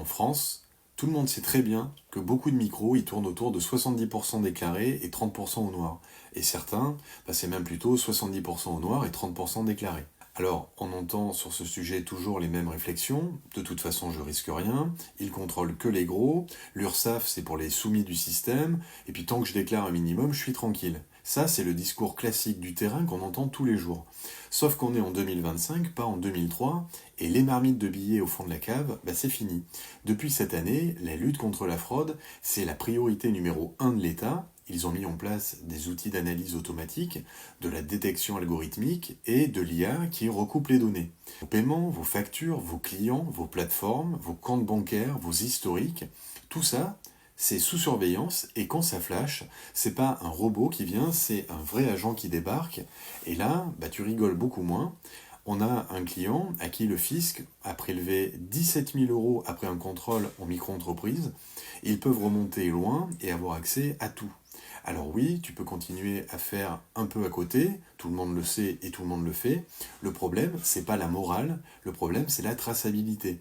France, tout le monde sait très bien que beaucoup de micros, ils tournent autour de 70% déclarés et 30% au noir. Et certains, c'est même plutôt 70% au noir et 30% déclarés. Alors, on entend sur ce sujet toujours les mêmes réflexions. De toute façon, je risque rien. Ils contrôlent que les gros. L'URSSAF, c'est pour les soumis du système. Et puis, tant que je déclare un minimum, je suis tranquille. Ça, c'est le discours classique du terrain qu'on entend tous les jours. Sauf qu'on est en 2025, pas en 2003, et les marmites de billets au fond de la cave, c'est fini. Depuis cette année, la lutte contre la fraude, c'est la priorité numéro 1 de l'État. Ils ont mis en place des outils d'analyse automatique, de la détection algorithmique et de l'IA qui recoupe les données. Vos paiements, vos factures, vos clients, vos plateformes, vos comptes bancaires, vos historiques, tout ça, c'est sous surveillance et quand ça flash, c'est pas un robot qui vient, c'est un vrai agent qui débarque. Et là, tu rigoles beaucoup moins. On a un client à qui le fisc a prélevé 17 000 euros après un contrôle en micro-entreprise. Ils peuvent remonter loin et avoir accès à tout. Alors oui, tu peux continuer à faire un peu à côté, tout le monde le sait et tout le monde le fait. Le problème, c'est pas la morale, le problème, c'est la traçabilité.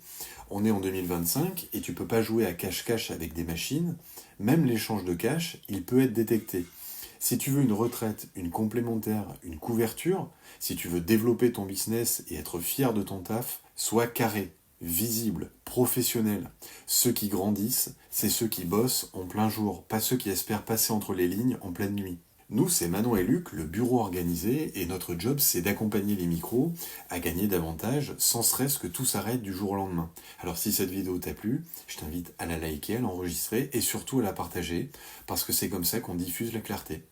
On est en 2025 et tu peux pas jouer à cache-cache avec des machines. Même l'échange de cash, il peut être détecté. Si tu veux une retraite, une complémentaire, une couverture, si tu veux développer ton business et être fier de ton taf, sois carré, visible, professionnel. Ceux qui grandissent, c'est ceux qui bossent en plein jour, pas ceux qui espèrent passer entre les lignes en pleine nuit. Nous, c'est Manon et Luc, le bureau organisé, et notre job, c'est d'accompagner les micros à gagner davantage sans stress que tout s'arrête du jour au lendemain. Alors si cette vidéo t'a plu, je t'invite à la liker, à l'enregistrer et surtout à la partager, parce que c'est comme ça qu'on diffuse la clarté.